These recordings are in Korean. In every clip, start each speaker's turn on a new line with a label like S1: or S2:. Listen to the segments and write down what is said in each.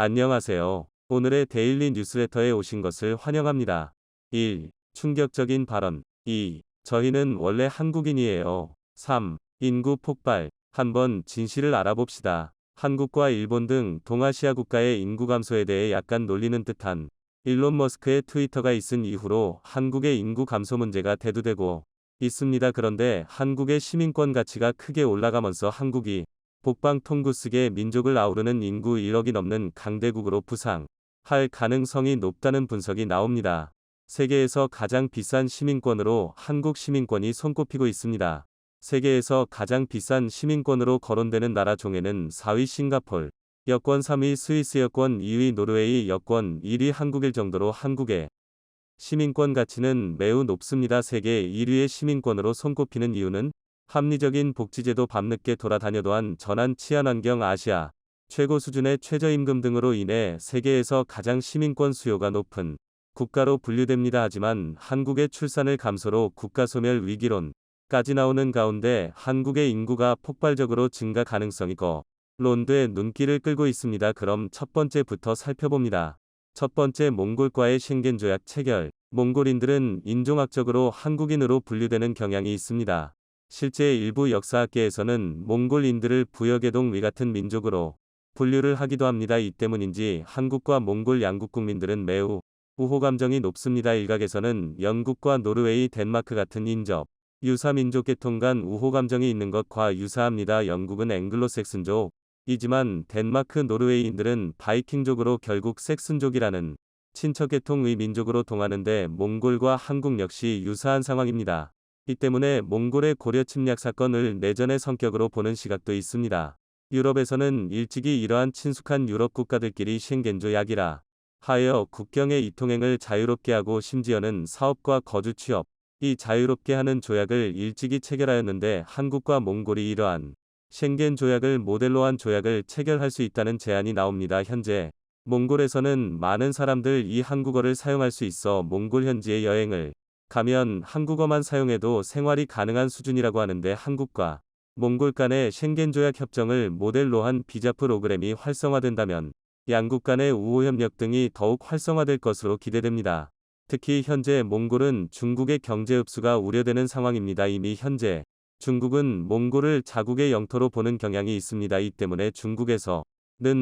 S1: 안녕하세요. 오늘의 데일리 뉴스레터에 오신 것을 환영합니다. 1. 충격적인 발언. 2. 저희는 원래 한국인이에요. 3. 인구 폭발. 한번 진실을 알아봅시다. 한국과 일본 등 동아시아 국가의 인구 감소에 대해 약간 놀리는 듯한 일론 머스크의 트위터가 있은 이후로 한국의 인구 감소 문제가 대두되고 있습니다. 그런데 한국의 시민권 가치가 크게 올라가면서 한국이 북방통구스계 민족을 아우르는 인구 1억이 넘는 강대국으로 부상할 가능성이 높다는 분석이 나옵니다. 세계에서 가장 비싼 시민권으로 한국 시민권이 손꼽히고 있습니다. 세계에서 가장 비싼 시민권으로 거론되는 나라 중에는 4위 싱가폴, 여권 3위 스위스, 여권 2위 노르웨이, 여권 1위 한국일 정도로 한국의 시민권 가치는 매우 높습니다. 세계 1위의 시민권으로 손꼽히는 이유는 합리적인 복지제도, 밤늦게 돌아다녀도 안전한 치안환경, 아시아 최고 수준의 최저임금 등으로 인해 세계에서 가장 시민권 수요가 높은 국가로 분류됩니다. 하지만 한국의 출산을 감소로 국가소멸 위기론까지 나오는 가운데 한국의 인구가 폭발적으로 증가 가능성이 거론돼 눈길을 끌고 있습니다. 그럼 첫 번째부터 살펴봅니다. 첫 번째, 몽골과의 셴겐 조약 체결. 몽골인들은 인종학적으로 한국인으로 분류되는 경향이 있습니다. 실제 일부 역사학계에서는 몽골인들을 부여계동 같은 민족으로 분류를 하기도 합니다. 이 때문인지 한국과 몽골 양국 국민들은 매우 우호 감정이 높습니다. 일각에서는 영국과 노르웨이, 덴마크 같은 인접 유사 민족 계통 간 우호 감정이 있는 것과 유사합니다. 영국은 앵글로색슨족이지만 덴마크, 노르웨이인들은 바이킹족으로 결국 색슨족이라는 친척 계통의 민족으로 동하는데 몽골과 한국 역시 유사한 상황입니다. 이 때문에 몽골의 고려 침략 사건을 내전의 성격으로 보는 시각도 있습니다. 유럽에서는 일찍이 이러한 친숙한 유럽 국가들끼리 셴겐 조약이라 하여 국경의 이통행을 자유롭게 하고 심지어는 사업과 거주, 취업이 자유롭게 하는 조약을 일찍이 체결하였는데 한국과 몽골이 이러한 셴겐 조약을 모델로 한 조약을 체결할 수 있다는 제안이 나옵니다. 현재 몽골에서는 많은 사람들 이 한국어를 사용할 수 있어 몽골 현지에 여행을 가면 한국어만 사용해도 생활이 가능한 수준이라고 하는데 한국과 몽골 간의 셴겐 조약 협정을 모델로 한 비자 프로그램이 활성화된다면 양국 간의 우호 협력 등이 더욱 활성화될 것으로 기대됩니다. 특히 현재 몽골은 중국의 경제 흡수가 우려되는 상황입니다. 이미 현재 중국은 몽골을 자국의 영토로 보는 경향이 있습니다. 이 때문에 중국에서는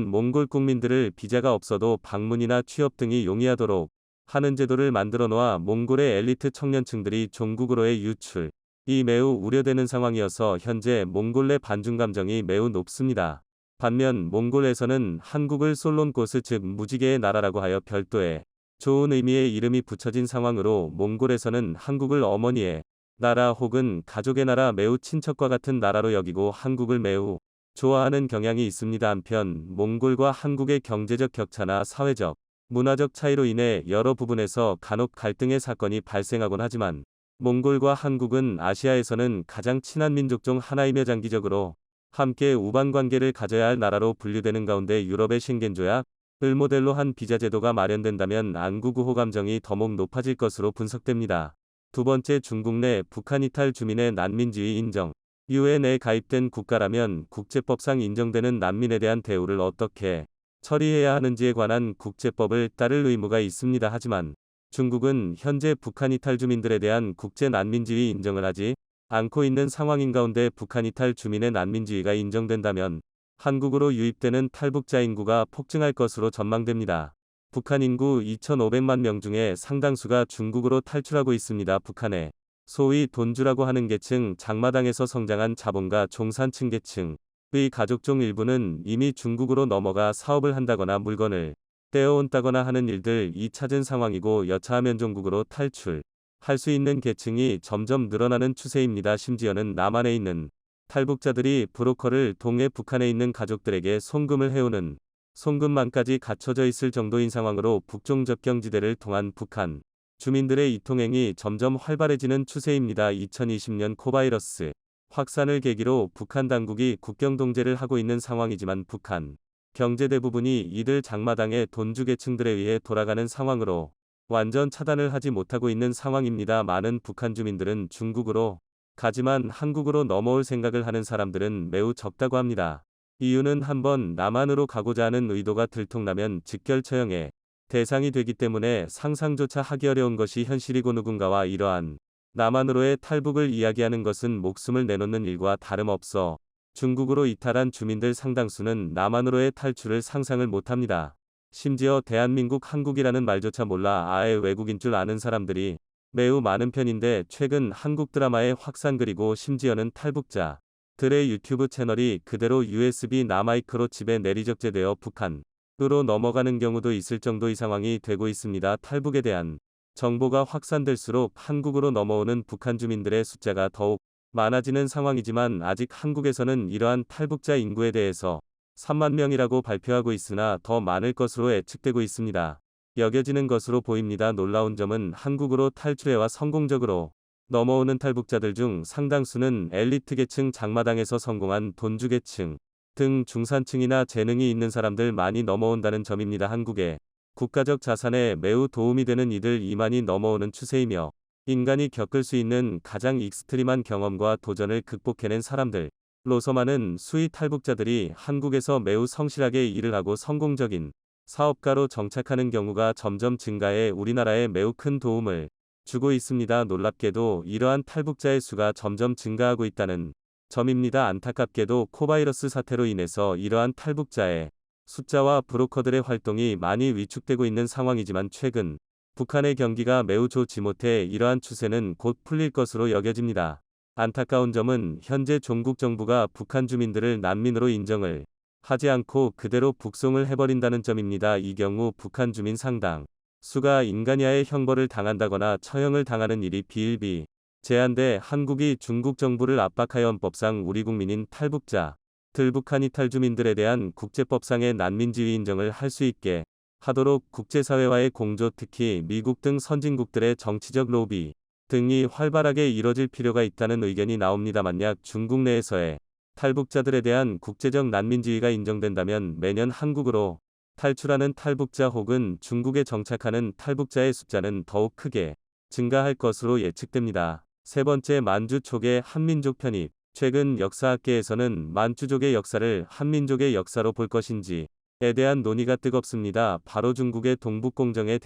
S1: 몽골 국민들을 비자가 없어도 방문이나 취업 등이 용이하도록 하는 제도를 만들어 놓아 몽골의 엘리트 청년층들이 종국으로의 유출이 매우 우려되는 상황이어서 현재 몽골 내 반중 감정이 매우 높습니다. 반면 몽골에서는 한국을 솔론코스, 즉 무지개의 나라라고 하여 별도의 좋은 의미의 이름이 붙여진 상황으로 몽골에서는 한국을 어머니의 나라 혹은 가족의 나라, 매우 친척과 같은 나라로 여기고 한국을 매우 좋아하는 경향이 있습니다. 한편 몽골과 한국의 경제적 격차나 사회적 문화적 차이로 인해 여러 부분에서 간혹 갈등의 사건이 발생하곤 하지만 몽골과 한국은 아시아에서는 가장 친한 민족 중 하나이며 장기적으로 함께 우방관계를 가져야 할 나라로 분류되는 가운데 유럽의 셴겐 조약을 모델로 한 비자 제도가 마련된다면 안국 우호 감정이 더욱 높아질 것으로 분석됩니다. 두 번째, 중국 내 북한 이탈 주민의 난민 지위 인정. 유엔에 가입된 국가라면 국제법상 인정되는 난민에 대한 대우를 어떻게 처리해야 하는지에 관한 국제법을 따를 의무가 있습니다. 하지만 중국은 현재 북한 이탈 주민들에 대한 국제 난민 지위 인정을 하지 않고 있는 상황인 가운데 북한 이탈 주민의 난민 지위가 인정된다면 한국으로 유입되는 탈북자 인구가 폭증할 것으로 전망됩니다. 북한 인구 2,500만 명 중에 상당수가 중국으로 탈출하고 있습니다. 북한의 소위 돈주라고 하는 계층, 장마당에서 성장한 자본가 종산층 계층의 가족 중 일부는 이미 중국으로 넘어가 사업을 한다거나 물건을 떼어온다거나 하는 일들이 잦은 상황이고 여차하면 종국으로 탈출할 수 있는 계층이 점점 늘어나는 추세입니다. 심지어는 남한에 있는 탈북자들이 브로커를 통해 북한에 있는 가족들에게 송금을 해오는 송금망까지 갖춰져 있을 정도인 상황으로 북중 접경지대를 통한 북한 주민들의 이통행이 점점 활발해지는 추세입니다. 2020년 코바이러스 확산을 계기로 북한 당국이 국경 동제를 하고 있는 상황이지만 북한 경제 대부분이 이들 장마당의 돈주 계층들에 의해 돌아가는 상황으로 완전 차단을 하지 못하고 있는 상황입니다. 많은 북한 주민들은 중국으로 가지만 한국으로 넘어올 생각을 하는 사람들은 매우 적다고 합니다. 이유는 한번 남한으로 가고자 하는 의도가 들통나면 직결 처형의 대상이 되기 때문에 상상조차 하기 어려운 것이 현실이고 누군가와 이러한 남한으로의 탈북을 이야기하는 것은 목숨을 내놓는 일과 다름없어 중국으로 이탈한 주민들 상당수는 남한으로의 탈출을 상상을 못합니다. 심지어 대한민국 한국이라는 말조차 몰라 아예 외국인 줄 아는 사람들이 매우 많은 편인데 최근 한국 드라마의 확산 그리고 심지어는 탈북자들의 유튜브 채널이 그대로 USB 남마이크로 집에 내리적재되어 북한으로 넘어가는 경우도 있을 정도의 상황이 되고 있습니다. 탈북에 대한 정보가 확산될수록 한국으로 넘어오는 북한 주민들의 숫자가 더욱 많아지는 상황이지만 아직 한국에서는 이러한 탈북자 인구에 대해서 3만 명이라고 발표하고 있으나 더 많을 것으로 예측되고 있습니다. 여겨지는 것으로 보입니다. 놀라운 점은 한국으로 탈출해와 성공적으로 넘어오는 탈북자들 중 상당수는 엘리트 계층 장마당에서 성공한 돈주 계층 등 중산층이나 재능이 있는 사람들 많이 넘어온다는 점입니다. 한국의 국가적 자산에 매우 도움이 되는 이들 이만이 넘어오는 추세이며 인간이 겪을 수 있는 가장 익스트림한 경험과 도전을 극복해낸 사람들로서만은 수의 탈북자들이 한국에서 매우 성실하게 일을 하고 성공적인 사업가로 정착하는 경우가 점점 증가해 우리나라에 매우 큰 도움을 주고 있습니다. 놀랍게도 이러한 탈북자의 수가 점점 증가하고 있다는 점입니다. 안타깝게도 코바이러스 사태로 인해서 이러한 탈북자의 숫자와 브로커들의 활동이 많이 위축되고 있는 상황이지만 최근 북한의 경기가 매우 좋지 못해 이러한 추세는 곧 풀릴 것으로 여겨집니다. 안타까운 점은 현재 종국 정부가 북한 주민들을 난민으로 인정을 하지 않고 그대로 북송을 해버린다는 점입니다. 이 경우 북한 주민 상당 수가 인간야의 형벌을 당한다거나 처형을 당하는 일이 비일비재한데 한국이 중국 정부를 압박하여 헌법상 우리 국민인 탈북자 북한 이탈 주민들에 대한 국제법상의 난민지위 인정을 할 수 있게 하도록 국제사회와의 공조 특히 미국 등 선진국들의 정치적 로비 등이 활발하게 이뤄질 필요가 있다는 의견이 나옵니다. 만약 중국 내에서의 탈북자들에 대한 국제적 난민지위가 인정된다면 매년 한국으로 탈출하는 탈북자 혹은 중국에 정착하는 탈북자의 숫자는 더욱 크게 증가할 것으로 예측됩니다. 세 번째, 만주 촉의 한민족 편입. 최근 역사학계에서는 만주족의 역사를 한민족의 역사로 볼 것인지에 대한 논의가 뜨겁습니다. 바로 중국의 동북공정에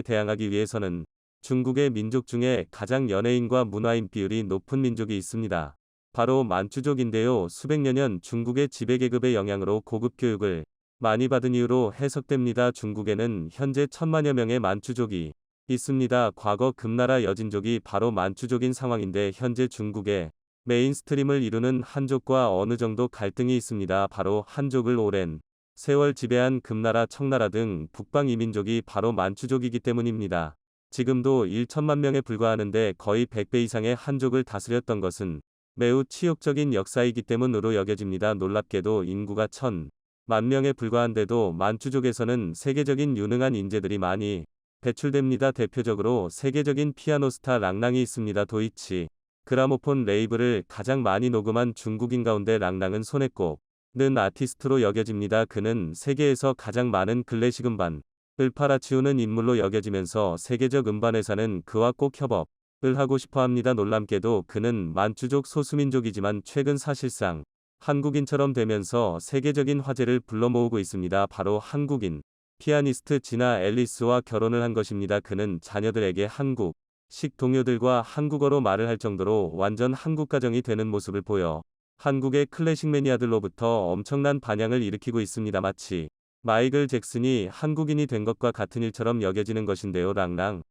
S1: 대항하기 위해서는 중국의 민족 중에 가장 연예인과 문화인 비율이 높은 민족이 있습니다. 바로 만주족인데요. 수백 년 중국의 지배계급의 영향으로 고급 교육을 많이 받은 이유로 해석됩니다. 중국에는 현재 1,000만여 명의 만주족이 있습니다. 과거 금나라 여진족이 바로 만주족인 상황인데 현재 중국의 메인스트림을 이루는 한족과 어느 정도 갈등이 있습니다. 바로 한족을 오랜 세월 지배한 금나라, 청나라 등 북방 이민족이 바로 만주족이기 때문입니다. 지금도 1천만 명에 불과하는데 거의 100배 이상의 한족을 다스렸던 것은 매우 치욕적인 역사이기 때문으로 여겨집니다. 놀랍게도 인구가 1,000만 명에 불과한데도 만주족에서는 세계적인 유능한 인재들이 많이 배출됩니다. 대표적으로 세계적인 피아노 스타 랑랑이 있습니다. 도이치 그라모폰 레이블을 가장 많이 녹음한 중국인 가운데 랑랑은 손에 꼽는 아티스트로 여겨집니다. 그는 세계에서 가장 많은 클래식 음반을 팔아치우는 인물로 여겨지면서 세계적 음반회사는 그와 꼭 협업을 하고 싶어합니다. 놀랍게도 그는 만주족 소수민족이지만 최근 사실상 한국인처럼 되면서 세계적인 화제를 불러 모으고 있습니다. 바로 한국인 피아니스트 지나 앨리스와 결혼을 한 것입니다. 그는 자녀들에게 한국식 동료들과 한국어로 말을 할 정도로 완전 한국 가정이 되는 모습을 보여 한국의 클래식 매니아들로부터 엄청난 반향을 일으키고 있습니다. 마치 마이클 잭슨이 한국인이 된 것과 같은 일처럼 여겨지는 것인데요. 랑랑의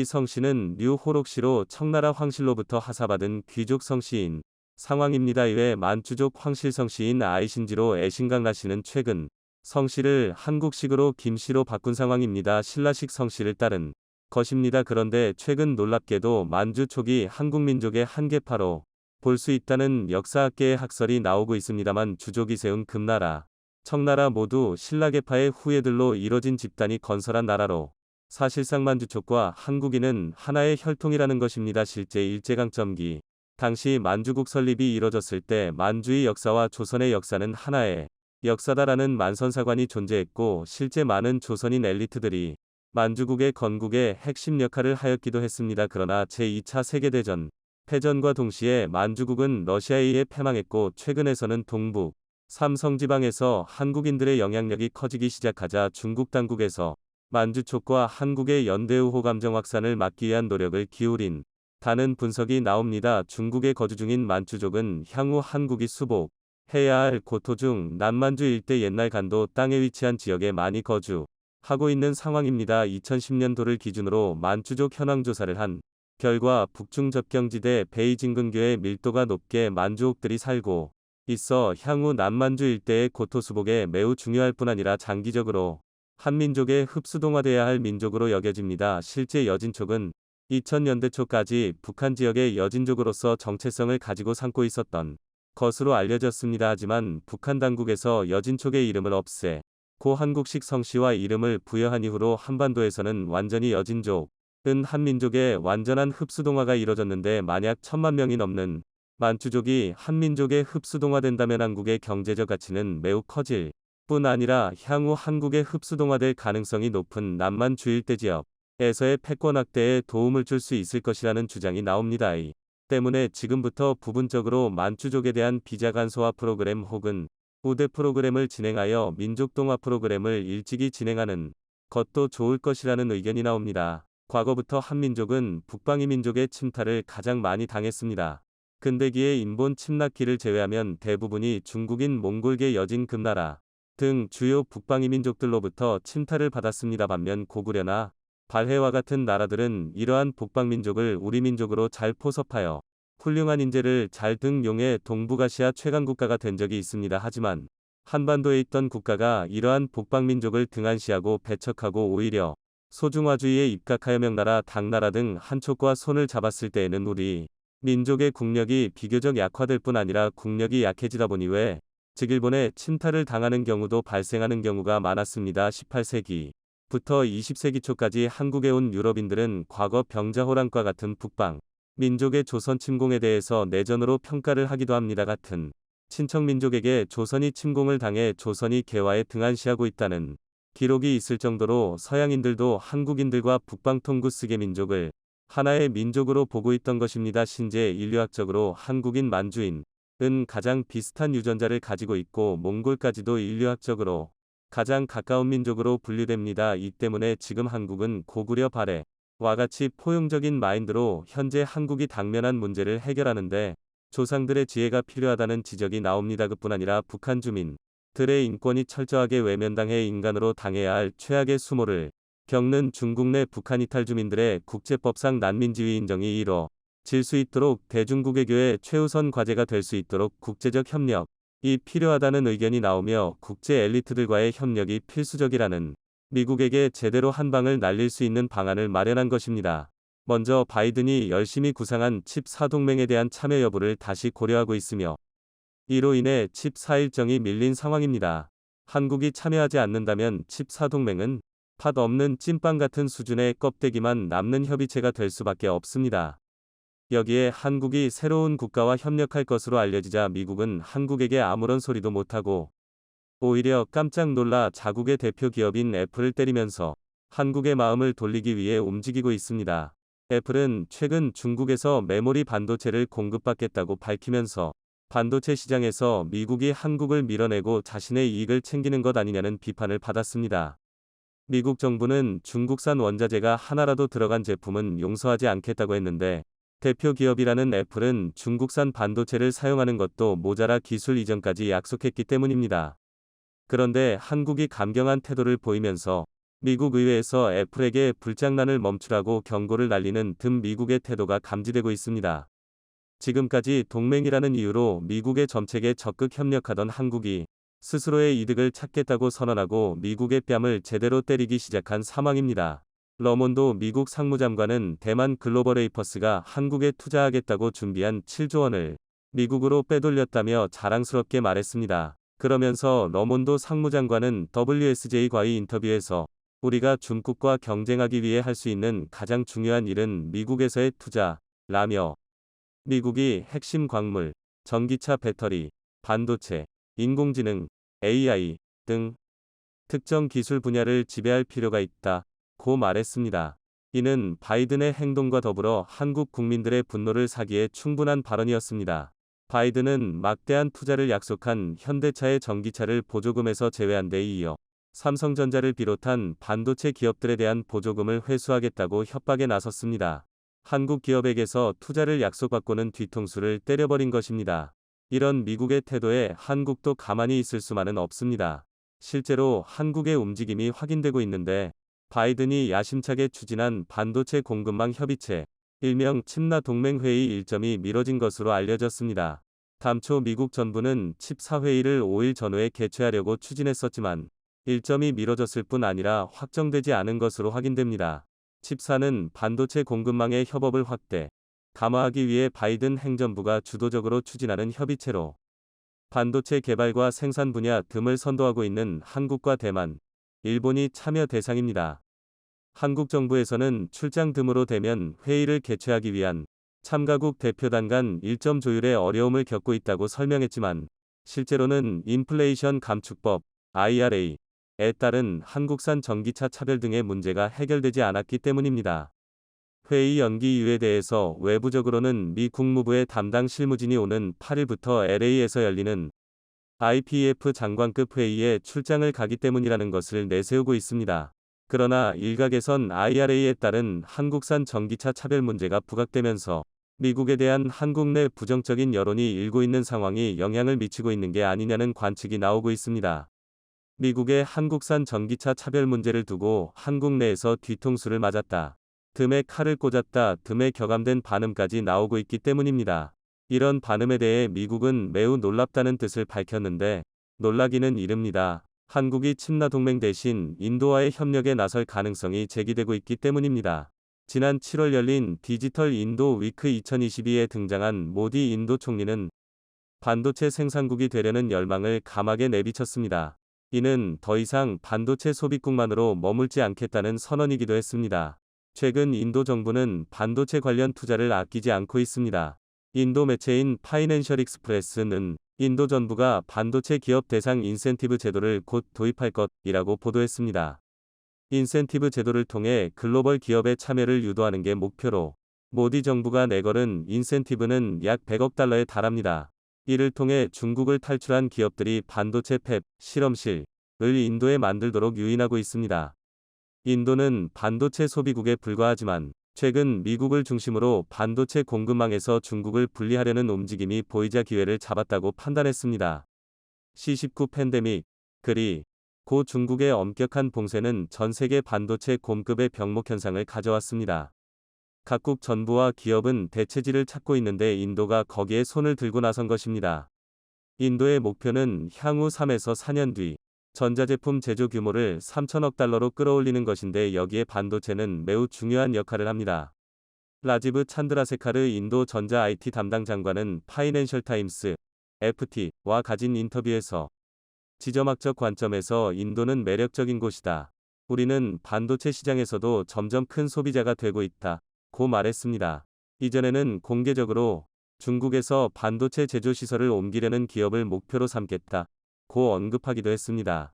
S1: 성씨는 류호록씨로 청나라 황실로부터 하사받은 귀족 성씨인 상황입니다. 이외 만주족 황실 성씨인 아이신지로 애신강라씨는 최근 성씨를 한국식으로 김씨로 바꾼 상황입니다. 신라식 성씨를 따른 것입니다. 그런데 최근 놀랍게도 만주 촉이 한국민족의 한계파로 볼 수 있다는 역사학계의 학설이 나오고 있습니다만 주족이 세운 금나라, 청나라 모두 신라계파의 후예들로 이뤄진 집단이 건설한 나라로 사실상 만주족과 한국인은 하나의 혈통이라는 것입니다. 실제 일제강점기 당시 만주국 설립이 이뤄졌을 때 만주의 역사와 조선의 역사는 하나의 역사다라는 만선사관이 존재했고 실제 많은 조선인 엘리트들이 만주국의 건국의 핵심 역할을 하였기도 했습니다. 그러나 제2차 세계대전 패전과 동시에 만주국은 러시아에 의해 패망했고 최근에서는 동북, 삼성지방에서 한국인들의 영향력이 커지기 시작하자 중국 당국에서 만주족과 한국의 연대우호 감정 확산을 막기 위한 노력을 기울인 다는 분석이 나옵니다. 중국에 거주 중인 만주족은 향후 한국이 수복 해야 할 고토 중 남만주 일대 옛날 간도 땅에 위치한 지역에 많이 거주하고 있는 상황입니다. 2010년도를 기준으로 만주족 현황 조사를 한 결과 북중 접경지대 베이징 근교에 밀도가 높게 만주족들이 살고 있어 향후 남만주 일대의 고토 수복에 매우 중요할 뿐 아니라 장기적으로 한민족의 흡수동화돼야 할 민족으로 여겨집니다. 실제 여진족은 2000년대 초까지 북한 지역의 여진족으로서 정체성을 가지고 삼고 있었던 것으로 알려졌습니다. 하지만 북한 당국에서 여진족의 이름을 없애 고 한국식 성씨와 이름을 부여한 이후로 한반도에서는 완전히 여진족은 한민족의 완전한 흡수동화가 이뤄졌는데 만약 1000만 명이 넘는 만주족이 한민족에 흡수동화된다면 한국의 경제적 가치는 매우 커질 뿐 아니라 향후 한국에 흡수동화될 가능성이 높은 남만 주일대 지역에서의 패권 확대에 도움을 줄 수 있을 것이라는 주장이 나옵니다. 이 때문에 지금부터 부분적으로 만주족에 대한 비자 간소화 프로그램 혹은 우대 프로그램을 진행하여 민족 동화 프로그램을 일찍이 진행하는 것도 좋을 것이라는 의견이 나옵니다. 과거부터 한민족은 북방이 민족의 침탈을 가장 많이 당했습니다. 근대기의 인본 침략기를 제외하면 대부분이 중국인, 몽골계, 여진, 금나라 등 주요 북방이 민족들로부터 침탈을 받았습니다. 반면 고구려나 발해와 같은 나라들은 이러한 북방민족을 우리 민족으로 잘 포섭하여 훌륭한 인재를 잘 등용해 동북아시아 최강국가가 된 적이 있습니다. 하지만 한반도에 있던 국가가 이러한 북방민족을 등한시하고 배척하고 오히려 소중화주의에 입각하여 명나라, 당나라 등 한쪽과 손을 잡았을 때에는 우리 민족의 국력이 비교적 약화될 뿐 아니라 국력이 약해지다 보니 즉 일본에 침탈을 당하는 경우도 발생하는 경우가 많았습니다. 18세기 부터 20세기 초까지 한국에 온 유럽인들은 과거 병자호란과 같은 북방 민족의 조선 침공에 대해서 내전으로 평가를 하기도 합니다. 같은 친척민족에게 조선이 침공을 당해 조선이 개화에 등한시하고 있다는 기록이 있을 정도로 서양인들도 한국인들과 북방 통구스계 민족을 하나의 민족으로 보고 있던 것입니다. 신재 인류학적으로 한국인 만주인은 가장 비슷한 유전자를 가지고 있고 몽골까지도 인류학적으로 가장 가까운 민족으로 분류됩니다. 이 때문에 지금 한국은 고구려 발해와 같이 포용적인 마인드로 현재 한국이 당면한 문제를 해결하는데 조상들의 지혜가 필요하다는 지적이 나옵니다. 그뿐 아니라 북한 주민들의 인권이 철저하게 외면당해 인간으로 당해야 할 최악의 수모를 겪는 중국 내 북한 이탈 주민들의 국제법상 난민지위 인정이 이뤄질 수 있도록 대중국외교의 최우선 과제가 될 수 있도록 국제적 협력이 필요하다는 의견이 나오며 국제 엘리트들과의 협력이 필수적이라는 미국에게 제대로 한 방을 날릴 수 있는 방안을 마련한 것입니다. 먼저 바이든이 열심히 구상한 칩 4동맹에 대한 참여 여부를 다시 고려하고 있으며 이로 인해 칩 4 일정이 밀린 상황입니다. 한국이 참여하지 않는다면 칩 4동맹은 팥 없는 찐빵 같은 수준의 껍데기만 남는 협의체가 될 수밖에 없습니다. 여기에 한국이 새로운 국가와 협력할 것으로 알려지자 미국은 한국에게 아무런 소리도 못하고 오히려 깜짝 놀라 자국의 대표 기업인 애플을 때리면서 한국의 마음을 돌리기 위해 움직이고 있습니다. 애플은 최근 중국에서 메모리 반도체를 공급받겠다고 밝히면서 반도체 시장에서 미국이 한국을 밀어내고 자신의 이익을 챙기는 것 아니냐는 비판을 받았습니다. 미국 정부는 중국산 원자재가 하나라도 들어간 제품은 용서하지 않겠다고 했는데 대표 기업이라는 애플은 중국산 반도체를 사용하는 것도 모자라 기술 이전까지 약속했기 때문입니다. 그런데 한국이 감경한 태도를 보이면서 미국 의회에서 애플에게 불장난을 멈추라고 경고를 날리는 등 미국의 태도가 감지되고 있습니다. 지금까지 동맹이라는 이유로 미국의 정책에 적극 협력하던 한국이 스스로의 이득을 찾겠다고 선언하고 미국의 뺨을 제대로 때리기 시작한 상황입니다. 러몬도 미국 상무장관은 대만 글로벌에이퍼스가 한국에 투자하겠다고 준비한 7조 원을 미국으로 빼돌렸다며 자랑스럽게 말했습니다. 그러면서 러몬도 상무장관은 WSJ과의 인터뷰에서 우리가 중국과 경쟁하기 위해 할 수 있는 가장 중요한 일은 미국에서의 투자라며 미국이 핵심 광물, 전기차 배터리, 반도체, 인공지능, AI 등 특정 기술 분야를 지배할 필요가 있다고 말했습니다. 이는 바이든의 행동과 더불어 한국 국민들의 분노를 사기에 충분한 발언이었습니다. 바이든은 막대한 투자를 약속한 현대차의 전기차를 보조금에서 제외한 데 이어 삼성전자를 비롯한 반도체 기업들에 대한 보조금을 회수하겠다고 협박에 나섰습니다. 한국 기업에게서 투자를 약속받고는 뒤통수를 때려버린 것입니다. 이런 미국의 태도에 한국도 가만히 있을 수만은 없습니다. 실제로 한국의 움직임이 확인되고 있는데 바이든이 야심차게 추진한 반도체 공급망 협의체, 일명 칩나 동맹 회의 일정이 미뤄진 것으로 알려졌습니다. 당초 미국 정부는 칩 4회의를 5일 전후에 개최하려고 추진했었지만 일정이 미뤄졌을 뿐 아니라 확정되지 않은 것으로 확인됩니다. 칩4는 반도체 공급망의 협업을 확대, 강화하기 위해 바이든 행정부가 주도적으로 추진하는 협의체로 반도체 개발과 생산 분야 등을 선도하고 있는 한국과 대만, 일본이 참여 대상입니다. 한국 정부에서는 출장 등으로 되면 회의를 개최하기 위한 참가국 대표단 간 일정 조율에 어려움을 겪고 있다고 설명했지만 실제로는 인플레이션 감축법 IRA에 따른 한국산 전기차 차별 등의 문제가 해결되지 않았기 때문입니다. 회의 연기 이유에 대해서 외부적으로는 미 국무부의 담당 실무진이 오는 8일부터 LA에서 열리는 IPEF 장관급 회의에 출장을 가기 때문이라는 것을 내세우고 있습니다. 그러나 일각에선 IRA에 따른 한국산 전기차 차별 문제가 부각되면서 미국에 대한 한국 내 부정적인 여론이 일고 있는 상황이 영향을 미치고 있는 게 아니냐는 관측이 나오고 있습니다. 미국의 한국산 전기차 차별 문제를 두고 한국 내에서 뒤통수를 맞았다, 듬에 칼을 꽂았다 듬에 격앙된 반응까지 나오고 있기 때문입니다. 이런 반응에 대해 미국은 매우 놀랍다는 뜻을 밝혔는데 놀라기는 이릅니다. 한국이 칩나 동맹 대신 인도와의 협력에 나설 가능성이 제기되고 있기 때문입니다. 지난 7월 열린 디지털 인도 위크 2022에 등장한 모디 인도 총리는 반도체 생산국이 되려는 열망을 감하게 내비쳤습니다. 이는 더 이상 반도체 소비국만으로 머물지 않겠다는 선언이기도 했습니다. 최근 인도 정부는 반도체 관련 투자를 아끼지 않고 있습니다. 인도 매체인 파이낸셜 익스프레스는 인도 정부가 반도체 기업 대상 인센티브 제도를 곧 도입할 것이라고 보도했습니다. 인센티브 제도를 통해 글로벌 기업의 참여를 유도하는 게 목표로 모디 정부가 내걸은 인센티브는 약 100억 달러에 달합니다. 이를 통해 중국을 탈출한 기업들이 반도체 팹, 실험실을 인도에 만들도록 유인하고 있습니다. 인도는 반도체 소비국에 불과하지만 최근 미국을 중심으로 반도체 공급망에서 중국을 분리하려는 움직임이 보이자 기회를 잡았다고 판단했습니다. C19 팬데믹, 그리 고 중국의 엄격한 봉쇄는 전 세계 반도체 공급의 병목 현상을 가져왔습니다. 각국 정부와 기업은 대체지를 찾고 있는데 인도가 거기에 손을 들고 나선 것입니다. 인도의 목표는 향후 3에서 4년 뒤 전자제품 제조 규모를 3천억 달러로 끌어올리는 것인데 여기에 반도체는 매우 중요한 역할을 합니다. 라지브 찬드라세카르 인도 전자 IT 담당 장관은 파이낸셜 타임스 FT와 가진 인터뷰에서 지정학적 관점에서 인도는 매력적인 곳이다. 우리는 반도체 시장에서도 점점 큰 소비자가 되고 있다 고 말했습니다. 이전에는 공개적으로 중국에서 반도체 제조 시설을 옮기려는 기업을 목표로 삼겠다 고 언급하기도 했습니다.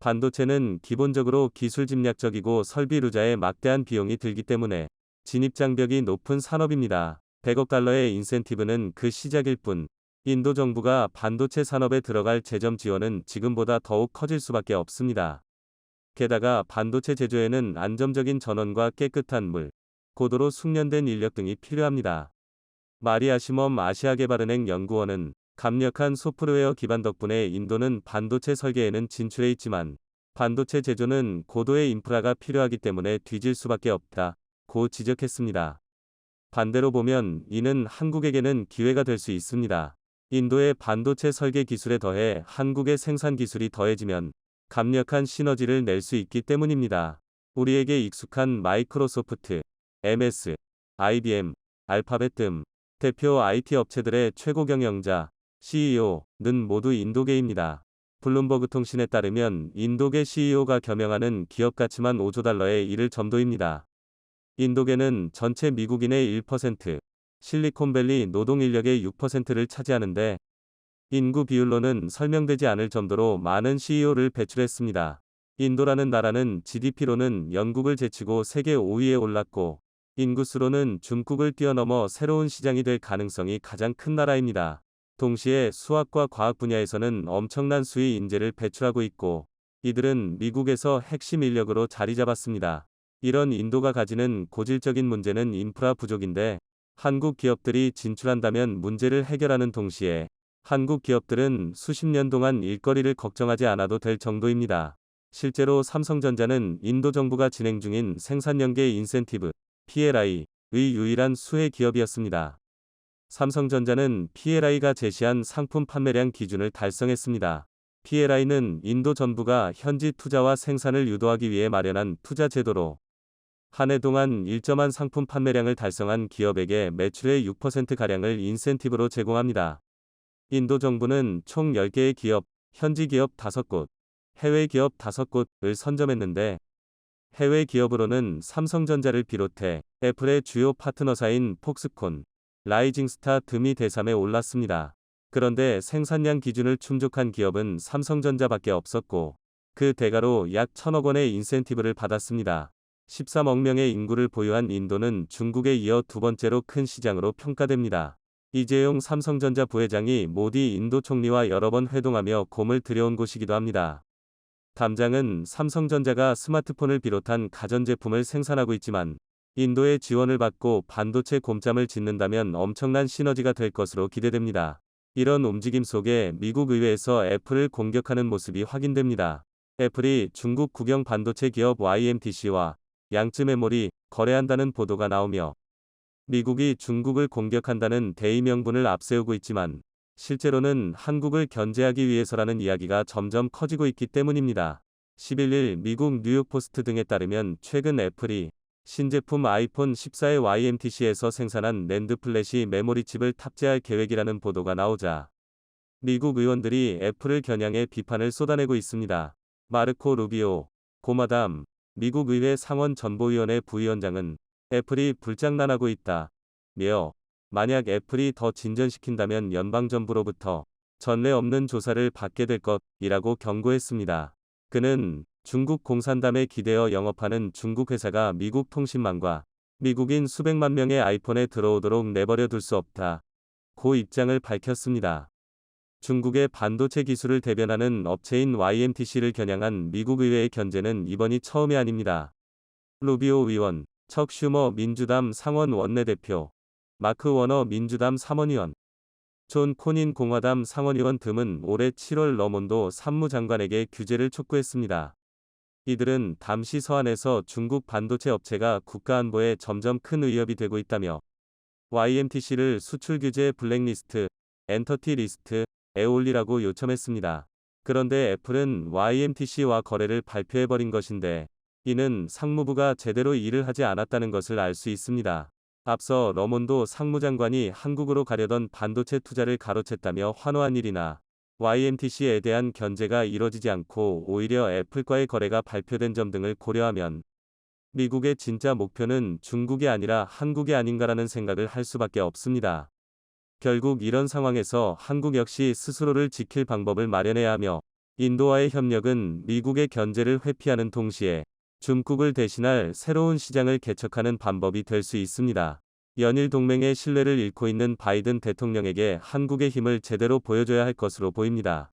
S1: 반도체는 기본적으로 기술 집약적이고 설비 루자에 막대한 비용이 들기 때문에 진입 장벽이 높은 산업입니다. 100억 달러의 인센티브는 그 시작일 뿐 인도 정부가 반도체 산업에 들어갈 재정 지원은 지금보다 더욱 커질 수밖에 없습니다. 게다가 반도체 제조에는 안정적인 전원과 깨끗한 물, 고도로 숙련된 인력 등이 필요합니다. 마리아시멈 아시아개발은행 연구원은 강력한 소프트웨어 기반 덕분에 인도는 반도체 설계에는 진출해 있지만 반도체 제조는 고도의 인프라가 필요하기 때문에 뒤질 수밖에 없다 고 지적했습니다. 반대로 보면 이는 한국에게는 기회가 될 수 있습니다. 인도의 반도체 설계 기술에 더해 한국의 생산 기술이 더해지면 강력한 시너지를 낼 수 있기 때문입니다. 우리에게 익숙한 마이크로소프트, MS, IBM, 알파벳 등 대표 IT 업체들의 최고 경영자, CEO는 모두 인도계입니다. 블룸버그 통신에 따르면 인도계 CEO가 겸용하는 기업 가치만 5조 달러에 이를 정도입니다. 인도계는 전체 미국인의 1%, 실리콘밸리 노동인력의 6%를 차지하는데 인구 비율로는 설명되지 않을 정도로 많은 CEO를 배출했습니다. 인도라는 나라는 GDP로는 영국을 제치고 세계 5위에 올랐고, 인구수로는 중국을 뛰어넘어 새로운 시장이 될 가능성이 가장 큰 나라입니다. 동시에 수학과 과학 분야에서는 엄청난 수의 인재를 배출하고 있고, 이들은 미국에서 핵심 인력으로 자리 잡았습니다. 이런 인도가 가지는 고질적인 문제는 인프라 부족인데, 한국 기업들이 진출한다면 문제를 해결하는 동시에 한국 기업들은 수십 년 동안 일거리를 걱정하지 않아도 될 정도입니다. 실제로 삼성전자는 인도 정부가 진행 중인 생산연계 인센티브 PLI의 유일한 수혜 기업이었습니다. 삼성전자는 PLI가 제시한 상품 판매량 기준을 달성했습니다. PLI는 인도 정부가 현지 투자와 생산을 유도하기 위해 마련한 투자 제도로, 한 해 동안 일정한 상품 판매량을 달성한 기업에게 매출의 6%가량을 인센티브로 제공합니다. 인도 정부는 총 10개의 기업, 현지 기업 5곳, 해외 기업 5곳을 선점했는데, 해외 기업으로는 삼성전자를 비롯해 애플의 주요 파트너사인 폭스콘, 라이징스타 등이 대삼에 올랐습니다. 그런데 생산량 기준을 충족한 기업은 삼성전자밖에 없었고, 그 대가로 약 1,000억 원의 인센티브를 받았습니다. 13억 명의 인구를 보유한 인도는 중국에 이어 두 번째로 큰 시장으로 평가됩니다. 이재용 삼성전자 부회장이 모디 인도 총리와 여러 번 회동하며 곰을 들여온 곳이기도 합니다. 담장은 삼성전자가 스마트폰을 비롯한 가전제품을 생산하고 있지만, 인도의 지원을 받고 반도체 곰짬을 짓는다면 엄청난 시너지가 될 것으로 기대됩니다. 이런 움직임 속에 미국 의회에서 애플을 공격하는 모습이 확인됩니다. 애플이 중국 국영 반도체 기업 YMTC와 양쯔 메모리 거래한다는 보도가 나오며, 미국이 중국을 공격한다는 대의 명분을 앞세우고 있지만, 실제로는 한국을 견제하기 위해서라는 이야기가 점점 커지고 있기 때문입니다. 11일 미국 뉴욕포스트 등에 따르면 최근 애플이 신제품 아이폰 14의 YMTC에서 생산한 낸드 플래시 메모리 칩을 탑재할 계획이라는 보도가 나오자, 미국 의원들이 애플을 겨냥해 비판을 쏟아내고 있습니다. 마르코 루비오 고마담 미국 의회 상원 전보위원회 부위원장은 애플이 불장난하고 있다며, 만약 애플이 더 진전시킨다면 연방정부로부터 전례 없는 조사를 받게 될 것이라고 경고했습니다. 그는 중국 공산당에 기대어 영업하는 중국 회사가 미국 통신망과 미국인 수백만 명의 아이폰에 들어오도록 내버려 둘 수 없다 고 입장을 밝혔습니다. 중국의 반도체 기술을 대변하는 업체인 YMTC를 겨냥한 미국 의회의 견제는 이번이 처음이 아닙니다. 루비오 의원, 척 슈머 민주당 상원 원내대표, 마크 워너 민주당 상원의원, 존 코닌 공화당 상원의원 등은 올해 7월 러몬도 상무장관에게 규제를 촉구했습니다. 이들은 당시 서한에서 중국 반도체 업체가 국가안보에 점점 큰 위협이 되고 있다며, YMTC를 수출 규제 블랙리스트, 엔터티 리스트에 올리라고 요청했습니다. 그런데 애플은 YMTC와 거래를 발표해버린 것인데, 이는 상무부가 제대로 일을 하지 않았다는 것을 알 수 있습니다. 앞서 러몬도 상무장관이 한국으로 가려던 반도체 투자를 가로챘다며 환호한 일이나, YMTC에 대한 견제가 이뤄지지 않고 오히려 애플과의 거래가 발표된 점 등을 고려하면, 미국의 진짜 목표는 중국이 아니라 한국이 아닌가라는 생각을 할 수밖에 없습니다. 결국 이런 상황에서 한국 역시 스스로를 지킬 방법을 마련해야 하며, 인도와의 협력은 미국의 견제를 회피하는 동시에 중국을 대신할 새로운 시장을 개척하는 방법이 될 수 있습니다. 연일 동맹의 신뢰를 잃고 있는 바이든 대통령에게 한국의 힘을 제대로 보여줘야 할 것으로 보입니다.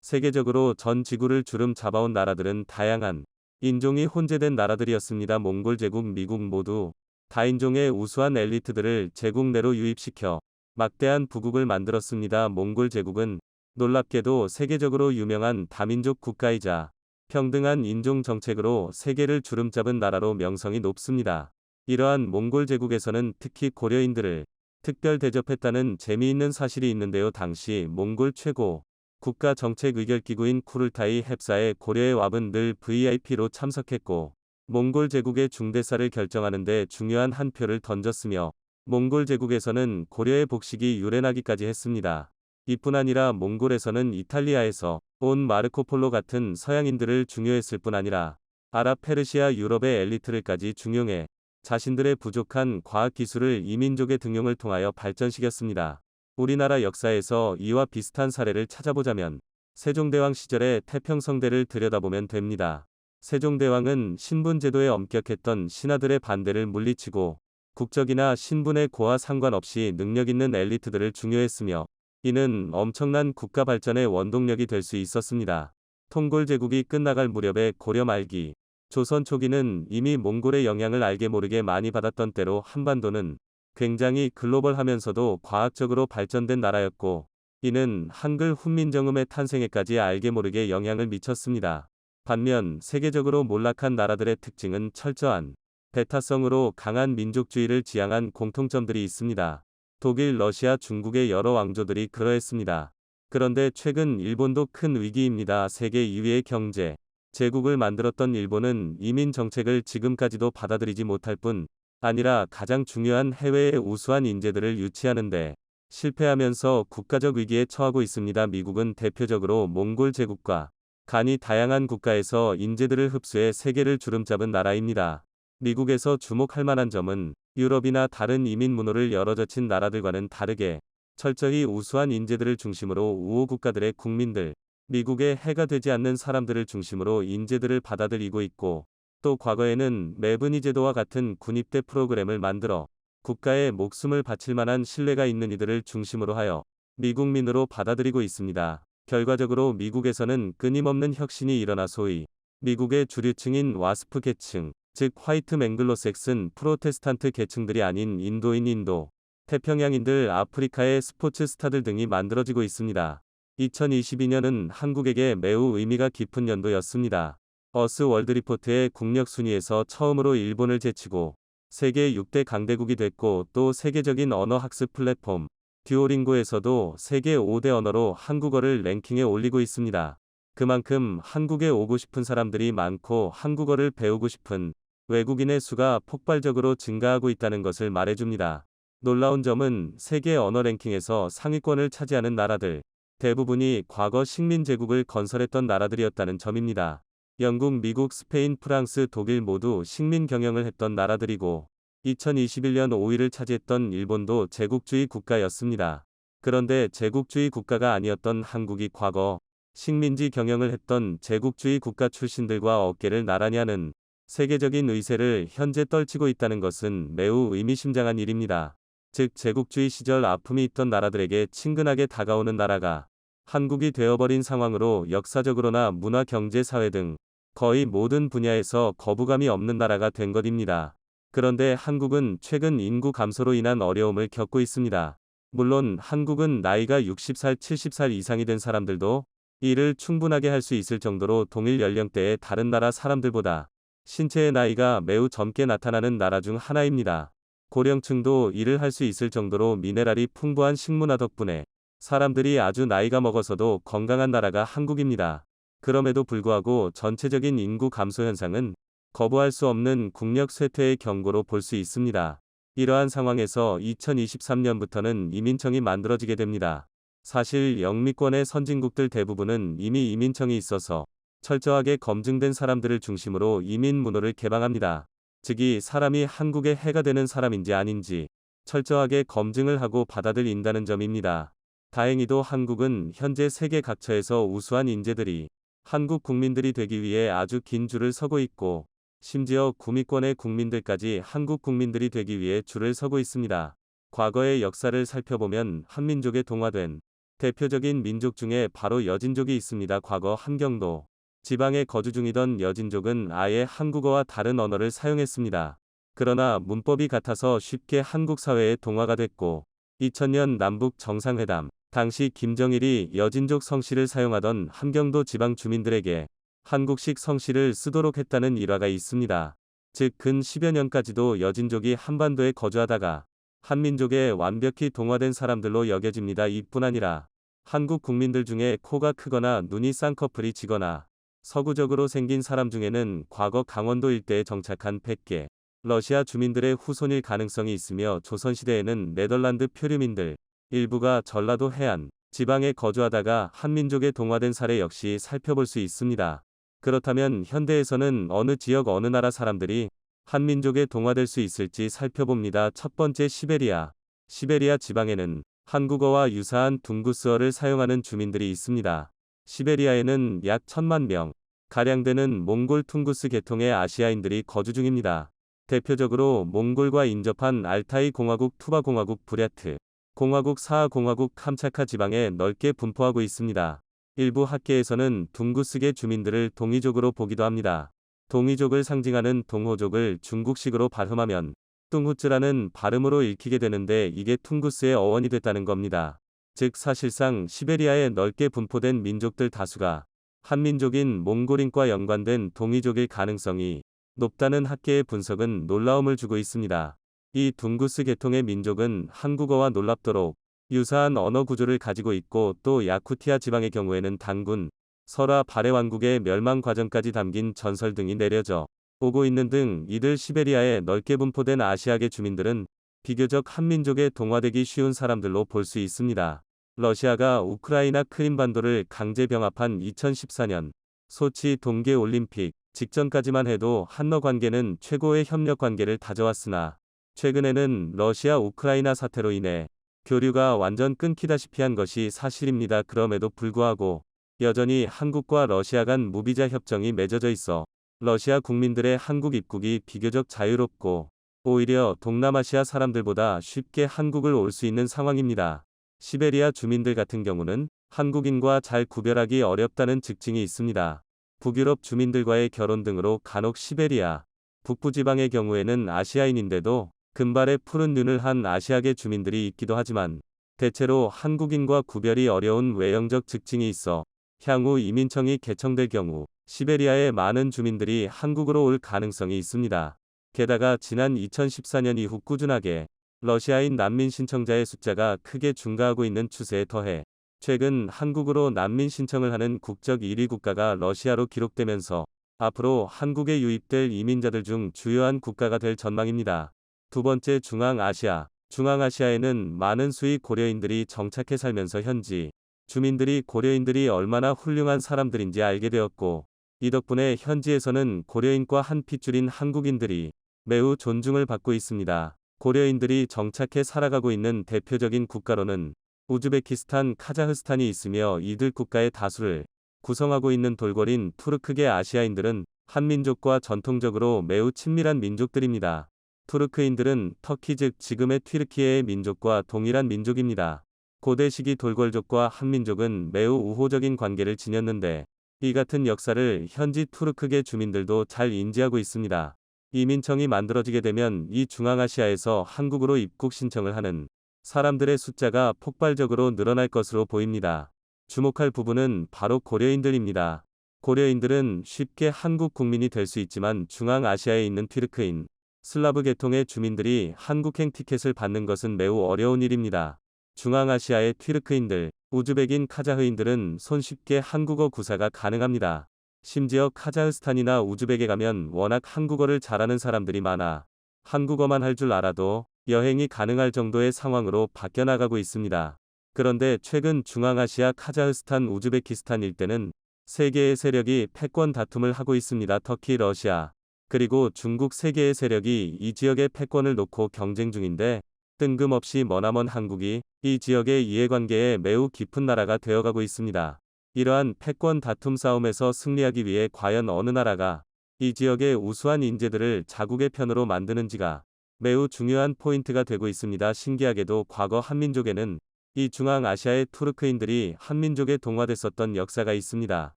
S1: 세계적으로 전 지구를 주름 잡아온 나라들은 다양한 인종이 혼재된 나라들이었습니다. 몽골 제국, 미국 모두 다인종의 우수한 엘리트들을 제국 내로 유입시켜 막대한 부국을 만들었습니다. 몽골 제국은 놀랍게도 세계적으로 유명한 다민족 국가이자 평등한 인종 정책으로 세계를 주름잡은 나라로 명성이 높습니다. 이러한 몽골 제국에서는 특히 고려인들을 특별 대접했다는 재미있는 사실이 있는데요. 당시 몽골 최고 국가 정책 의결기구인 쿠를타이 헵사의 고려의 왑은 늘 VIP로 참석했고, 몽골 제국의 중대사를 결정하는 데 중요한 한 표를 던졌으며, 몽골 제국에서는 고려의 복식이 유래나기까지 했습니다. 이뿐 아니라 몽골에서는 이탈리아에서 온 마르코폴로 같은 서양인들을 중요했을 뿐 아니라 아랍, 페르시아, 유럽의 엘리트를까지 중용해 자신들의 부족한 과학기술을 이민족의 등용을 통하여 발전시켰습니다. 우리나라 역사에서 이와 비슷한 사례를 찾아보자면 세종대왕 시절의 태평성대를 들여다보면 됩니다. 세종대왕은 신분제도에 엄격했던 신하들의 반대를 물리치고 국적이나 신분의 고와 상관없이 능력 있는 엘리트들을 중요했으며 이는 엄청난 국가 발전의 원동력이 될 수 있었습니다. 통골 제국이 끝나갈 무렵에 고려 말기, 조선 초기는 이미 몽골의 영향을 알게 모르게 많이 받았던 때로 한반도는 굉장히 글로벌하면서도 과학적으로 발전된 나라였고 이는 한글 훈민정음의 탄생에까지 알게 모르게 영향을 미쳤습니다. 반면 세계적으로 몰락한 나라들의 특징은 철저한 배타성으로 강한 민족주의를 지향한 공통점들이 있습니다. 독일, 러시아, 중국의 여러 왕조들이 그러했습니다. 그런데 최근 일본도 큰 위기입니다. 세계 2위의 경제 제국을 만들었던 일본은 이민 정책을 지금까지도 받아들이지 못할 뿐 아니라 가장 중요한 해외의 우수한 인재들을 유치하는데 실패하면서 국가적 위기에 처하고 있습니다. 미국은 대표적으로 몽골 제국과 간이 다양한 국가에서 인재들을 흡수해 세계를 주름잡은 나라입니다. 미국에서 주목할 만한 점은 유럽이나 다른 이민 문호를 열어젖힌 나라들과는 다르게 철저히 우수한 인재들을 중심으로 우호 국가들의 국민들, 미국에 해가 되지 않는 사람들을 중심으로 인재들을 받아들이고 있고 또 과거에는 매분이 제도와 같은 군입대 프로그램을 만들어 국가에 목숨을 바칠 만한 신뢰가 있는 이들을 중심으로 하여 미국민으로 받아들이고 있습니다. 결과적으로 미국에서는 끊임없는 혁신이 일어나 소위 미국의 주류층인 와스프 계층, 즉 화이트 맹글로색슨 프로테스탄트 계층들이 아닌 인도인 인도, 태평양인들, 아프리카의 스포츠 스타들 등이 만들어지고 있습니다. 2022년은 한국에게 매우 의미가 깊은 연도였습니다. 어스 월드리포트의 국력 순위에서 처음으로 일본을 제치고 세계 6대 강대국이 됐고 또 세계적인 언어 학습 플랫폼 듀오링고에서도 세계 5대 언어로 한국어를 랭킹에 올리고 있습니다. 그만큼 한국에 오고 싶은 사람들이 많고 한국어를 배우고 싶은 외국인의 수가 폭발적으로 증가하고 있다는 것을 말해줍니다. 놀라운 점은 세계 언어 랭킹에서 상위권을 차지하는 나라들 대부분이 과거 식민 제국을 건설했던 나라들이었다는 점입니다. 영국, 미국, 스페인, 프랑스, 독일 모두 식민 경영을 했던 나라들이고 2021년 5위를 차지했던 일본도 제국주의 국가였습니다. 그런데 제국주의 국가가 아니었던 한국이 과거 식민지 경영을 했던 제국주의 국가 출신들과 어깨를 나란히 하는 세계적인 의세를 현재 떨치고 있다는 것은 매우 의미심장한 일입니다. 즉 제국주의 시절 아픔이 있던 나라들에게 친근하게 다가오는 나라가 한국이 되어버린 상황으로 역사적으로나 문화, 경제, 사회 등 거의 모든 분야에서 거부감이 없는 나라가 된 것입니다. 그런데 한국은 최근 인구 감소로 인한 어려움을 겪고 있습니다. 물론 한국은 나이가 60살, 70살 이상이 된 사람들도 일을 충분하게 할 수 있을 정도로 동일 연령대의 다른 나라 사람들보다 신체의 나이가 매우 젊게 나타나는 나라 중 하나입니다. 고령층도 일을 할 수 있을 정도로 미네랄이 풍부한 식문화 덕분에 사람들이 아주 나이가 먹어서도 건강한 나라가 한국입니다. 그럼에도 불구하고 전체적인 인구 감소 현상은 거부할 수 없는 국력 쇠퇴의 경고로 볼 수 있습니다. 이러한 상황에서 2023년부터는 이민청이 만들어지게 됩니다. 사실 영미권의 선진국들 대부분은 이미 이민청이 있어서 철저하게 검증된 사람들을 중심으로 이민 문호를 개방합니다. 즉 이 사람이 한국에 해가 되는 사람인지 아닌지 철저하게 검증을 하고 받아들인다는 점입니다. 다행히도 한국은 현재 세계 각처에서 우수한 인재들이 한국 국민들이 되기 위해 아주 긴 줄을 서고 있고 심지어 구미권의 국민들까지 한국 국민들이 되기 위해 줄을 서고 있습니다. 과거의 역사를 살펴보면 한민족에 동화된 대표적인 민족 중에 바로 여진족이 있습니다. 과거 함경도 지방에 거주 중이던 여진족은 아예 한국어와 다른 언어를 사용했습니다. 그러나 문법이 같아서 쉽게 한국 사회에 동화가 됐고 2000년 남북 정상회담 당시 김정일이 여진족 성씨를 사용하던 함경도 지방 주민들에게 한국식 성씨를 쓰도록 했다는 일화가 있습니다. 즉 근 10여 년까지도 여진족이 한반도에 거주하다가 한민족에 완벽히 동화된 사람들로 여겨집니다. 이뿐 아니라 한국 국민들 중에 코가 크거나 눈이 쌍꺼풀이 지거나 서구적으로 생긴 사람 중에는 과거 강원도 일대에 정착한 백개 러시아 주민들의 후손일 가능성이 있으며 조선시대에는 네덜란드 표류민들 일부가 전라도 해안 지방에 거주하다가 한민족에 동화된 사례 역시 살펴볼 수 있습니다. 그렇다면 현대에서는 어느 지역 어느 나라 사람들이 한민족에 동화될 수 있을지 살펴봅니다. 첫 번째 시베리아. 시베리아 지방에는 한국어와 유사한 둥구스어를 사용하는 주민들이 있습니다. 시베리아에는 약 1000만 명, 가량 되는 몽골 퉁구스 계통의 아시아인들이 거주 중입니다. 대표적으로 몽골과 인접한 알타이 공화국, 투바 공화국, 부랴트 공화국, 사하 공화국, 캄차카 지방에 넓게 분포하고 있습니다. 일부 학계에서는 둥구스계 주민들을 동이족으로 보기도 합니다. 동이족을 상징하는 동호족을 중국식으로 발음하면 뚱후츠라는 발음으로 읽히게 되는데 이게 퉁구스의 어원이 됐다는 겁니다. 즉 사실상 시베리아에 넓게 분포된 민족들 다수가 한민족인 몽골인과 연관된 동이족일 가능성이 높다는 학계의 분석은 놀라움을 주고 있습니다. 이 둥구스 계통의 민족은 한국어와 놀랍도록 유사한 언어 구조를 가지고 있고 또 야쿠티아 지방의 경우에는 단군, 설화 발해 왕국의 멸망 과정까지 담긴 전설 등이 내려져 오고 있는 등 이들 시베리아에 넓게 분포된 아시아계 주민들은 비교적 한민족에 동화되기 쉬운 사람들로 볼 수 있습니다. 러시아가 우크라이나 크림반도를 강제 병합한 2014년 소치 동계올림픽 직전까지만 해도 한러 관계는 최고의 협력 관계를 다져왔으나 최근에는 러시아 우크라이나 사태로 인해 교류가 완전 끊기다시피 한 것이 사실입니다. 그럼에도 불구하고 여전히 한국과 러시아 간 무비자 협정이 맺어져 있어 러시아 국민들의 한국 입국이 비교적 자유롭고 오히려 동남아시아 사람들보다 쉽게 한국을 올 수 있는 상황입니다. 시베리아 주민들 같은 경우는 한국인과 잘 구별하기 어렵다는 직징이 있습니다. 북유럽 주민들과의 결혼 등으로 간혹 시베리아 북부지방의 경우에는 아시아인인데도 금발의 푸른 눈을 한 아시아계 주민들이 있기도 하지만 대체로 한국인과 구별이 어려운 외형적 특징이 있어 향후 이민청이 개청될 경우 시베리아의 많은 주민들이 한국으로 올 가능성이 있습니다. 게다가 지난 2014년 이후 꾸준하게 러시아인 난민 신청자의 숫자가 크게 증가하고 있는 추세에 더해 최근 한국으로 난민 신청을 하는 국적 1위 국가가 러시아로 기록되면서 앞으로 한국에 유입될 이민자들 중 주요한 국가가 될 전망입니다. 두 번째, 중앙아시아. 중앙아시아에는 많은 수의 고려인들이 정착해 살면서 현지 주민들이 고려인들이 얼마나 훌륭한 사람들인지 알게 되었고 이 덕분에 현지에서는 고려인과 한 핏줄인 한국인들이 매우 존중을 받고 있습니다. 고려인들이 정착해 살아가고 있는 대표적인 국가로는 우즈베키스탄, 카자흐스탄이 있으며 이들 국가의 다수를 구성하고 있는 돌궐인 투르크계 아시아인들은 한민족과 전통적으로 매우 친밀한 민족들입니다. 투르크인들은 터키 즉 지금의 튀르키예의 민족과 동일한 민족입니다. 고대 시기 돌궐족과 한민족은 매우 우호적인 관계를 지녔는데 이 같은 역사를 현지 투르크계 주민들도 잘 인지하고 있습니다. 이민청이 만들어지게 되면 이 중앙아시아에서 한국으로 입국 신청을 하는 사람들의 숫자가 폭발적으로 늘어날 것으로 보입니다. 주목할 부분은 바로 고려인들입니다. 고려인들은 쉽게 한국 국민이 될 수 있지만 중앙아시아에 있는 튀르크인, 슬라브 계통의 주민들이 한국행 티켓을 받는 것은 매우 어려운 일입니다. 중앙아시아의 튀르크인들, 우즈벡인, 카자흐인들은 손쉽게 한국어 구사가 가능합니다. 심지어 카자흐스탄이나 우즈벡에 가면 워낙 한국어를 잘하는 사람들이 많아 한국어만 할 줄 알아도 여행이 가능할 정도의 상황으로 바뀌어나가고 있습니다. 그런데 최근 중앙아시아 카자흐스탄, 우즈베키스탄 일대는 세 개의 세력이 패권 다툼을 하고 있습니다. 터키, 러시아, 그리고 중국 세 개의 세력이 이 지역의 패권을 놓고 경쟁 중인데 뜬금없이 머나먼 한국이 이 지역의 이해관계에 매우 깊은 나라가 되어가고 있습니다. 이러한 패권 다툼 싸움에서 승리하기 위해 과연 어느 나라가 이 지역의 우수한 인재들을 자국의 편으로 만드는지가 매우 중요한 포인트가 되고 있습니다. 신기하게도 과거 한민족에는 이 중앙아시아의 투르크인들이 한민족에 동화됐었던 역사가 있습니다.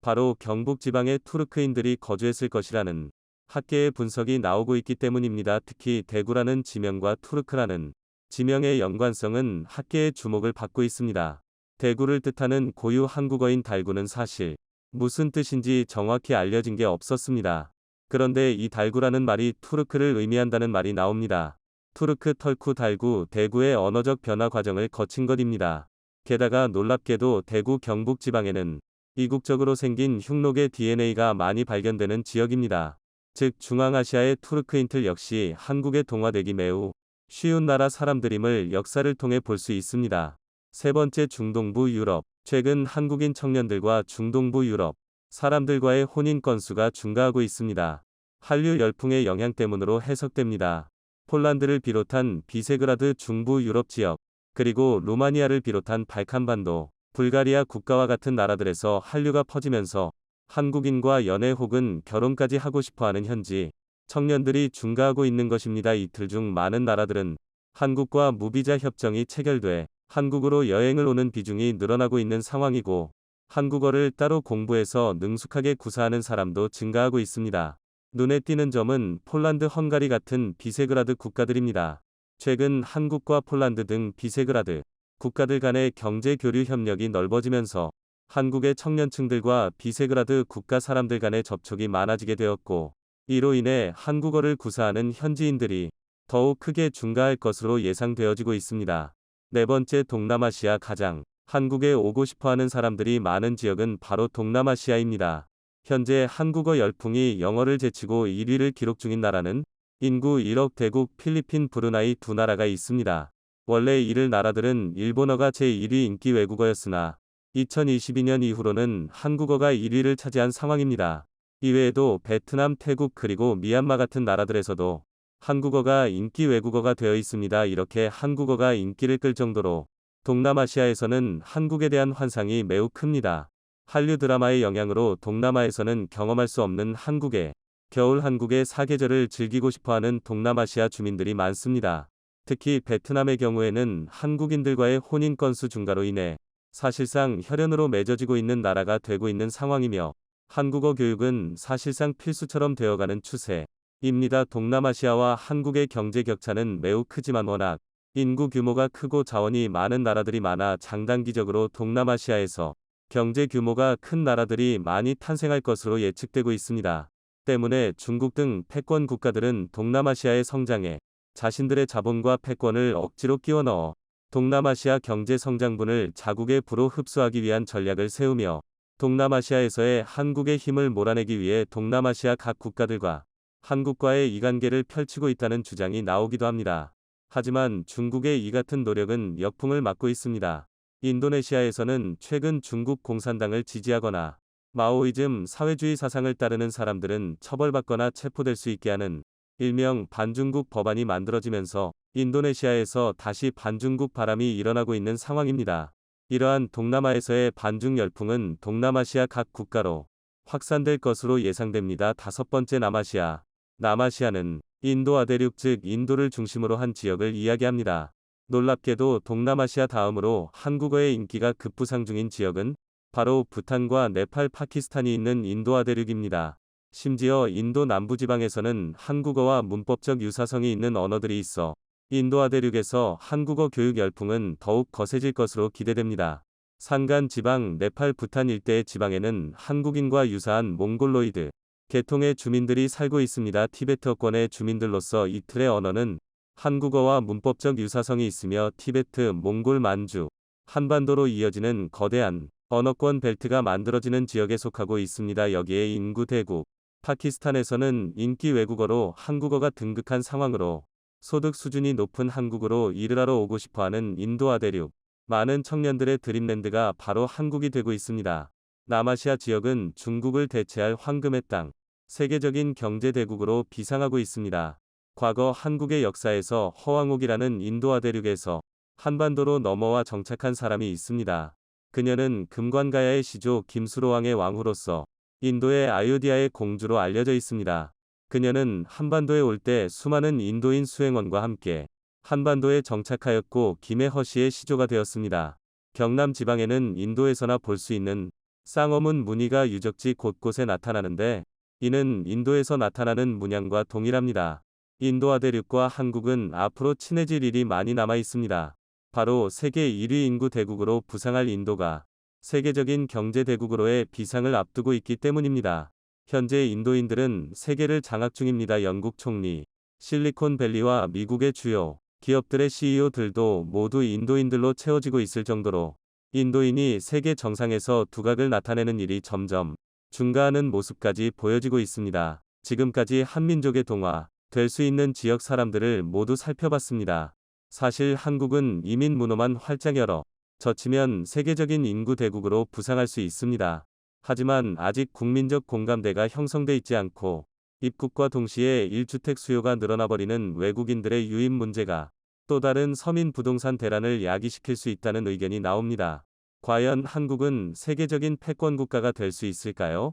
S1: 바로 경북지방의 투르크인들이 거주했을 것이라는 학계의 분석이 나오고 있기 때문입니다. 특히 대구라는 지명과 투르크라는 지명의 연관성은 학계의 주목을 받고 있습니다. 대구를 뜻하는 고유 한국어인 달구는 사실 무슨 뜻인지 정확히 알려진 게 없었습니다. 그런데 이 달구라는 말이 투르크를 의미한다는 말이 나옵니다. 투르크, 털쿠, 달구, 대구의 언어적 변화 과정을 거친 것입니다. 게다가 놀랍게도 대구 경북 지방에는 이국적으로 생긴 흉노계 DNA가 많이 발견되는 지역입니다. 즉 중앙아시아의 투르크인들 역시 한국에 동화되기 매우 쉬운 나라 사람들임을 역사를 통해 볼 수 있습니다. 세 번째, 중동부 유럽. 최근 한국인 청년들과 중동부 유럽 사람들과의 혼인 건수가 증가하고 있습니다. 한류 열풍의 영향 때문으로 해석됩니다. 폴란드를 비롯한 비세그라드 중부 유럽 지역, 그리고 루마니아를 비롯한 발칸반도, 불가리아 국가와 같은 나라들에서 한류가 퍼지면서 한국인과 연애 혹은 결혼까지 하고 싶어하는 현지 청년들이 증가하고 있는 것입니다. 이틀 중 많은 나라들은 한국과 무비자 협정이 체결돼 한국으로 여행을 오는 비중이 늘어나고 있는 상황이고, 한국어를 따로 공부해서 능숙하게 구사하는 사람도 증가하고 있습니다. 눈에 띄는 점은 폴란드, 헝가리 같은 비세그라드 국가들입니다. 최근 한국과 폴란드 등 비세그라드 국가들 간의 경제 교류 협력이 넓어지면서 한국의 청년층들과 비세그라드 국가 사람들 간의 접촉이 많아지게 되었고, 이로 인해 한국어를 구사하는 현지인들이 더욱 크게 증가할 것으로 예상되어지고 있습니다. 네 번째, 동남아시아. 가장 한국에 오고 싶어하는 사람들이 많은 지역은 바로 동남아시아입니다. 현재 한국어 열풍이 영어를 제치고 1위를 기록 중인 나라는 인구 1억 대국 필리핀, 브루나이 두 나라가 있습니다. 원래 이를 나라들은 일본어가 제1위 인기 외국어였으나 2022년 이후로는 한국어가 1위를 차지한 상황입니다. 이외에도 베트남, 태국 그리고 미얀마 같은 나라들에서도 한국어가 인기 외국어가 되어 있습니다. 이렇게 한국어가 인기를 끌 정도로 동남아시아에서는 한국에 대한 환상이 매우 큽니다. 한류 드라마의 영향으로 동남아에서는 경험할 수 없는 한국의 겨울, 한국의 사계절을 즐기고 싶어하는 동남아시아 주민들이 많습니다. 특히 베트남의 경우에는 한국인들과의 혼인 건수 증가로 인해 사실상 혈연으로 맺어지고 있는 나라가 되고 있는 상황이며, 한국어 교육은 사실상 필수처럼 되어가는 추세입니다. 동남아시아와 한국의 경제 격차는 매우 크지만 워낙 인구 규모가 크고 자원이 많은 나라들이 많아 장단기적으로 동남아시아에서 경제 규모가 큰 나라들이 많이 탄생할 것으로 예측되고 있습니다. 때문에 중국 등 패권 국가들은 동남아시아의 성장에 자신들의 자본과 패권을 억지로 끼워 넣어 동남아시아 경제 성장분을 자국의 부로 흡수하기 위한 전략을 세우며, 동남아시아에서의 한국의 힘을 몰아내기 위해 동남아시아 각 국가들과 한국과의 이관계를 펼치고 있다는 주장이 나오기도 합니다. 하지만 중국의 이 같은 노력은 역풍을 맞고 있습니다. 인도네시아에서는 최근 중국 공산당을 지지하거나 마오이즘 사회주의 사상을 따르는 사람들은 처벌받거나 체포될 수 있게 하는 일명 반중국 법안이 만들어지면서 인도네시아에서 다시 반중국 바람이 일어나고 있는 상황입니다. 이러한 동남아에서의 반중 열풍은 동남아시아 각 국가로 확산될 것으로 예상됩니다. 다섯 번째, 남아시아. 남아시아는 인도아 대륙, 즉 인도를 중심으로 한 지역을 이야기합니다. 놀랍게도 동남아시아 다음으로 한국어의 인기가 급부상 중인 지역은 바로 부탄과 네팔, 파키스탄이 있는 인도아 대륙입니다. 심지어 인도 남부지방에서는 한국어와 문법적 유사성이 있는 언어들이 있어 인도아 대륙에서 한국어 교육 열풍은 더욱 거세질 것으로 기대됩니다. 산간 지방, 네팔, 부탄 일대의 지방에는 한국인과 유사한 몽골로이드 계통의 주민들이 살고 있습니다. 티베트어권의 주민들로서 이틀의 언어는 한국어와 문법적 유사성이 있으며 티베트, 몽골, 만주, 한반도로 이어지는 거대한 언어권 벨트가 만들어지는 지역에 속하고 있습니다. 여기에 인구 대국 파키스탄에서는 인기 외국어로 한국어가 등극한 상황으로 소득 수준이 높은 한국으로 일을 하러 오고 싶어하는 인도아 대륙 많은 청년들의 드림랜드가 바로 한국이 되고 있습니다. 남아시아 지역은 중국을 대체할 황금의 땅, 세계적인 경제 대국으로 비상하고 있습니다. 과거 한국의 역사에서 허왕옥이라는 인도아 대륙에서 한반도로 넘어와 정착한 사람이 있습니다. 그녀는 금관가야의 시조 김수로왕의 왕후로서 인도의 아유디아의 공주로 알려져 있습니다. 그녀는 한반도에 올 때 수많은 인도인 수행원과 함께 한반도에 정착하였고 김해허씨의 시조가 되었습니다. 경남 지방에는 인도에서나 볼 수 있는 쌍어문 무늬가 유적지 곳곳에 나타나는데, 이는 인도에서 나타나는 문양과 동일합니다. 인도아 대륙과 한국은 앞으로 친해질 일이 많이 남아 있습니다. 바로 세계 1위 인구 대국으로 부상할 인도가 세계적인 경제 대국으로의 비상을 앞두고 있기 때문입니다. 현재 인도인들은 세계를 장악 중입니다. 영국 총리, 실리콘밸리와 미국의 주요 기업들의 CEO들도 모두 인도인들로 채워지고 있을 정도로 인도인이 세계 정상에서 두각을 나타내는 일이 점점 증가하는 모습까지 보여지고 있습니다. 지금까지 한민족의 동화 될 수 있는 지역 사람들을 모두 살펴봤습니다. 사실 한국은 이민 문호만 활짝 열어 젖히면 세계적인 인구 대국으로 부상할 수 있습니다. 하지만 아직 국민적 공감대가 형성돼 있지 않고 입국과 동시에 1주택 수요가 늘어나버리는 외국인들의 유입 문제가 또 다른 서민 부동산 대란을 야기시킬 수 있다는 의견이 나옵니다. 과연 한국은 세계적인 패권 국가가 될 수 있을까요?